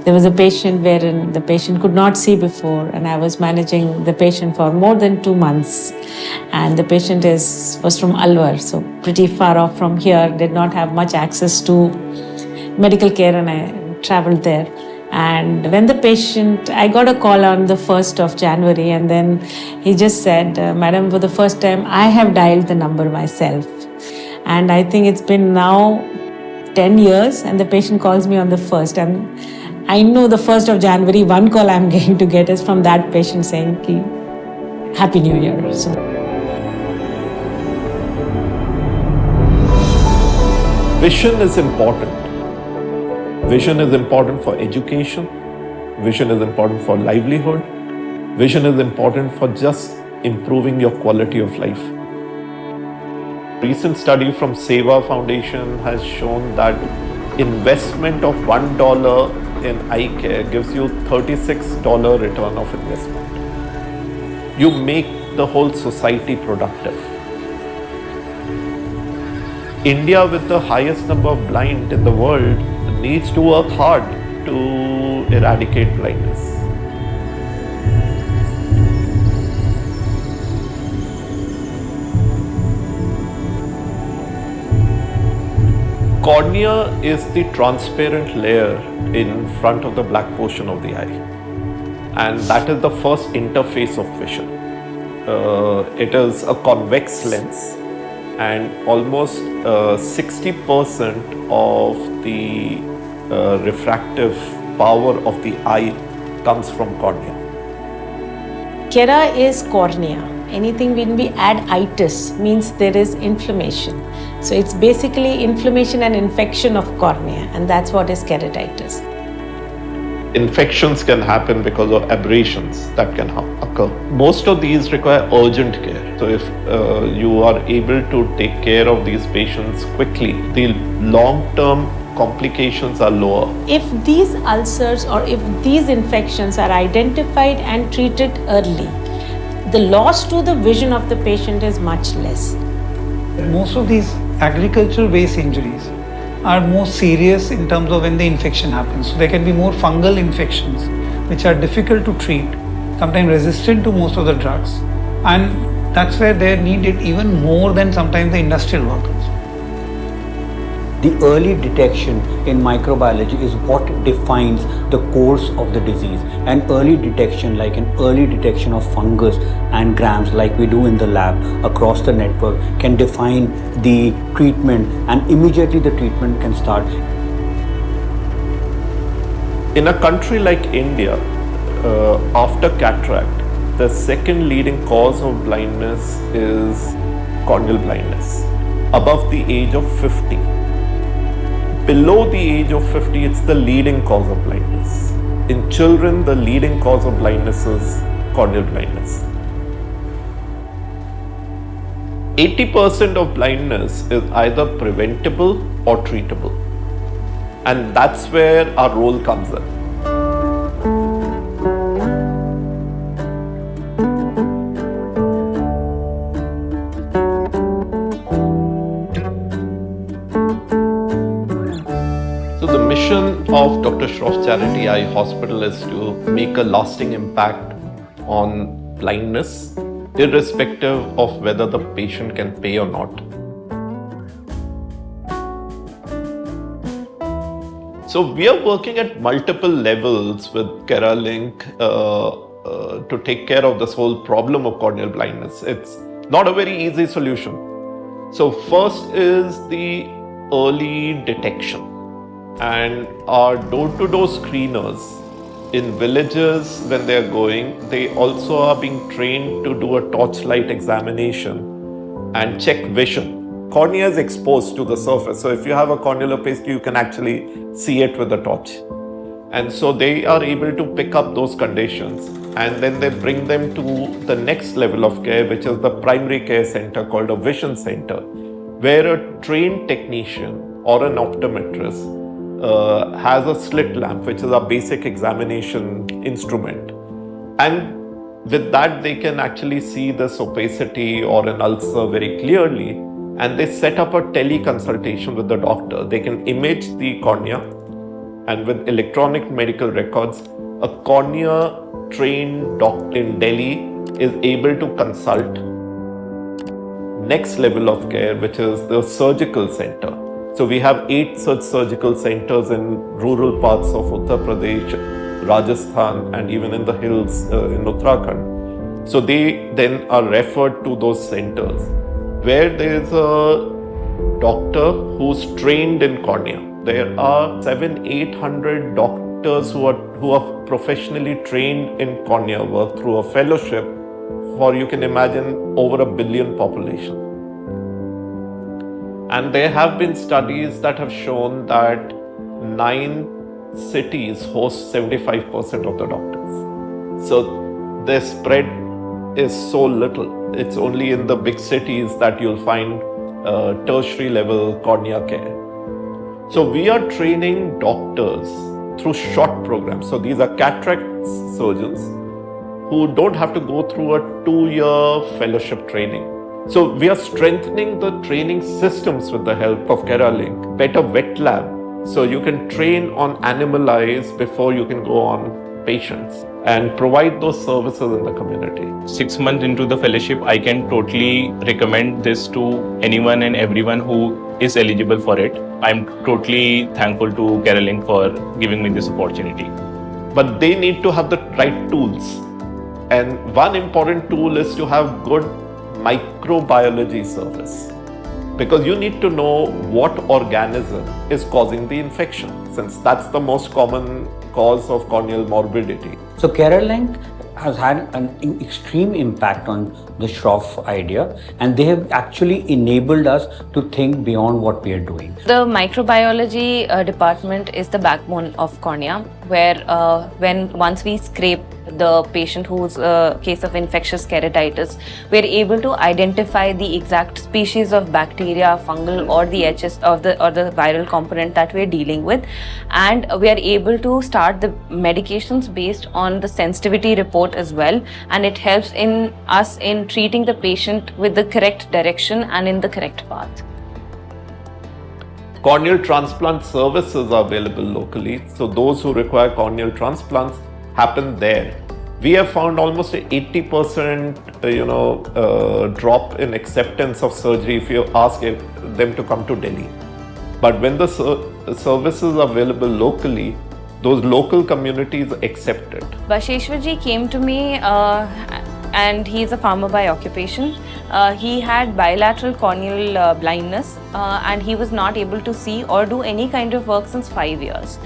There was a patient wherein the patient could not see before, and I was managing the patient for more than 2 months. And the patient was from Alwar, so pretty far off from here, did not have much access to medical care, and I traveled there. And when I got a call on the 1st of January, and then he just said, Madam, for the first time, I have dialed the number myself. And I think it's been now 10 years, and the patient calls me on the 1st. And I know the 1st of January, one call I'm going to get is from that patient saying, Happy New Year. So. Vision is important. Vision is important for education. Vision is important for livelihood. Vision is important for just improving your quality of life. Recent study from Seva Foundation has shown that investment of $1 in eye care gives you $36 return of investment. You make the whole society productive. India, with the highest number of blind in the world, needs to work hard to eradicate blindness. Cornea is the transparent layer in front of the black portion of the eye, and that is the first interface of vision. It is a convex lens, and almost 60% of the refractive power of the eye comes from cornea. Kera is cornea. Anything when we add itis means there is inflammation. So it's basically inflammation and infection of cornea, and that's what is keratitis. Infections can happen because of abrasions that can occur. Most of these require urgent care. So if you are able to take care of these patients quickly, the long-term complications are lower. If these ulcers or if these infections are identified and treated early, the loss to the vision of the patient is much less. Most of these agricultural-based injuries are more serious in terms of when the infection happens. So there can be more fungal infections which are difficult to treat, sometimes resistant to most of the drugs, and that's where they need it even more than sometimes the industrial workers. The early detection in microbiology is what defines the course of the disease. And early detection, like an early detection of fungus and grams like we do in the lab across the network, can define the treatment, and immediately the treatment can start. In a country like India, after cataract, the second leading cause of blindness is corneal blindness above the age of 50. Below the age of 50, it's the leading cause of blindness. In children, the leading cause of blindness is corneal blindness. 80% of blindness is either preventable or treatable. And that's where our role comes in. Of Dr. Shroff's Charity Eye Hospital is to make a lasting impact on blindness, irrespective of whether the patient can pay or not. So we are working at multiple levels with KeraLink to take care of this whole problem of corneal blindness. It's not a very easy solution. So first is the early detection. And our door-to-door screeners in villages, when they are going, they also are being trained to do a torchlight examination and check vision. Cornea is exposed to the surface, so if you have a corneal opaquity, you can actually see it with the torch. And so they are able to pick up those conditions, and then they bring them to the next level of care, which is the primary care center called a vision center, where a trained technician or an optometrist has a slit lamp, which is a basic examination instrument. And with that, they can actually see this opacity or an ulcer very clearly. And they set up a teleconsultation with the doctor. They can image the cornea And with electronic medical records, a cornea-trained doctor in Delhi is able to consult next level of care, which is the surgical center. So we have 8 such surgical centers in rural parts of Uttar Pradesh, Rajasthan, and even in the hills in Uttarakhand. So they then are referred to those centers where there is a doctor who's trained in cornea. There are 700-800 doctors who are professionally trained in cornea work through a fellowship for, you can imagine, over 1 billion population. And there have been studies that have shown that 9 cities host 75% of the doctors. So their spread is so little. It's only in the big cities that you'll find tertiary level cornea care. So we are training doctors through short programs. So these are cataract surgeons who don't have to go through a 2-year fellowship training. So we are strengthening the training systems with the help of KeraLink, better wet lab, so you can train on animal eyes before you can go on patients and provide those services in the community. 6 months into the fellowship, I can totally recommend this to anyone and everyone who is eligible for it. I'm totally thankful to KeraLink for giving me this opportunity. But they need to have the right tools. And one important tool is to have good microbiology service, because you need to know what organism is causing the infection, since that's the most common cause of corneal morbidity. So KeraLink has had an extreme impact on the Shroff idea, and they have actually enabled us to think beyond what we are doing. The microbiology department is the backbone of cornea, where once we scrape the patient who's a case of infectious keratitis, we're able to identify the exact species of bacteria, fungal, or the HS or the viral component that we're dealing with, and we are able to start the medications based on the sensitivity report as well, and it helps in us in treating the patient with the correct direction and in the correct path. Corneal transplant services are available locally, so those who require corneal transplants happen there. We have found almost an 80% drop in acceptance of surgery if you ask them to come to Delhi. But when the services are available locally, those local communities accept it. Basheshwarji came to me and he is a farmer by occupation. He had bilateral corneal blindness and he was not able to see or do any kind of work since 5 years.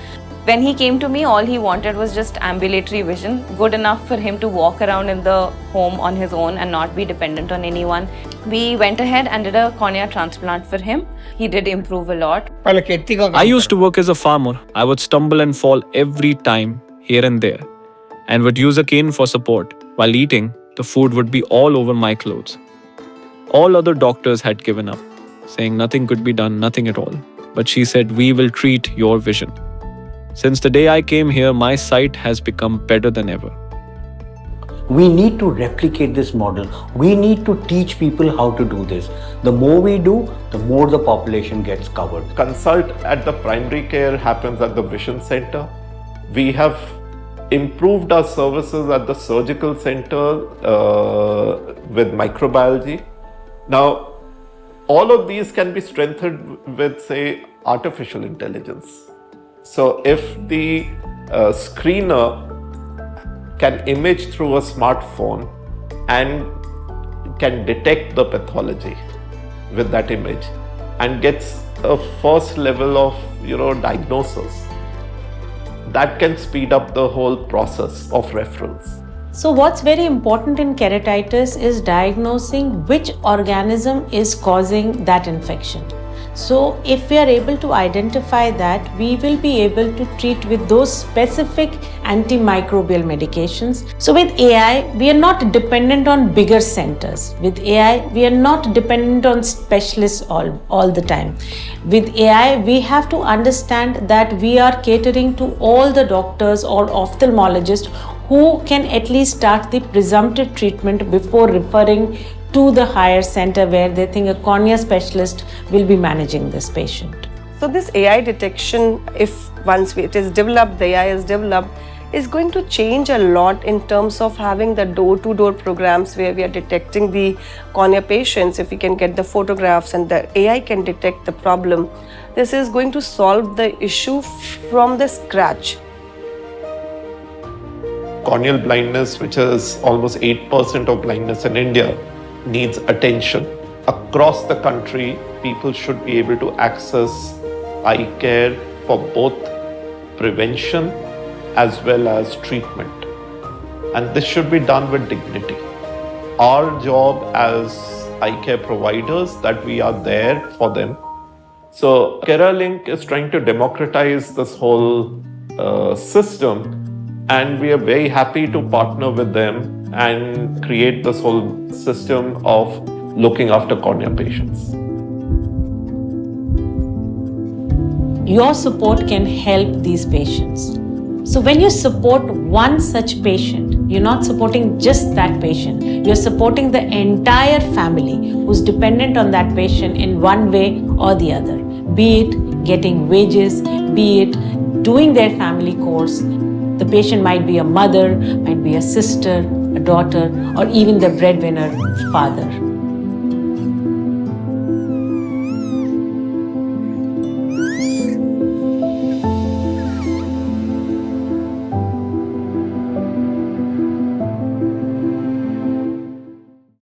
When he came to me, all he wanted was just ambulatory vision, good enough for him to walk around in the home on his own and not be dependent on anyone. We went ahead and did a cornea transplant for him. He did improve a lot. I used to work as a farmer. I would stumble and fall every time, here and there, and would use a cane for support. While eating, the food would be all over my clothes. All other doctors had given up, saying nothing could be done, nothing at all. But she said, "We will treat your vision." Since the day I came here, my sight has become better than ever. We need to replicate this model. We need to teach people how to do this. The more we do, the more the population gets covered. Consult at the primary care happens at the vision center. We have improved our services at the surgical center with microbiology. Now, all of these can be strengthened with, say, artificial intelligence. So if the screener can image through a smartphone and can detect the pathology with that image and gets a first level of diagnosis, that can speed up the whole process of referrals. So what's very important in keratitis is diagnosing which organism is causing that infection. So if we are able to identify that, we will be able to treat with those specific antimicrobial medications. So with AI, we are not dependent on bigger centers. With AI, we are not dependent on specialists all the time. With AI, we have to understand that we are catering to all the doctors or ophthalmologists who can at least start the presumptive treatment before referring to the higher center where they think a cornea specialist will be managing this patient. So So this AI detection, if once it is developed, the AI is developed, is going to change a lot in terms of having the door-to-door programs where we are detecting the cornea patients. If we can get the photographs and the AI can detect the problem, this is going to solve the issue from the scratch. Corneal blindness, which is almost 8% of blindness in India, needs attention. Across the country, people should be able to access eye care for both prevention as well as treatment. And this should be done with dignity. Our job as eye care providers, that we are there for them. So KeraLink is trying to democratize this whole system, and we are very happy to partner with them and create this whole system of looking after cornea patients. Your support can help these patients. So when you support one such patient, you're not supporting just that patient. You're supporting the entire family who's dependent on that patient in one way or the other. Be it getting wages, be it doing their family course. The patient might be a mother, might be a sister, a daughter, or even the breadwinner father.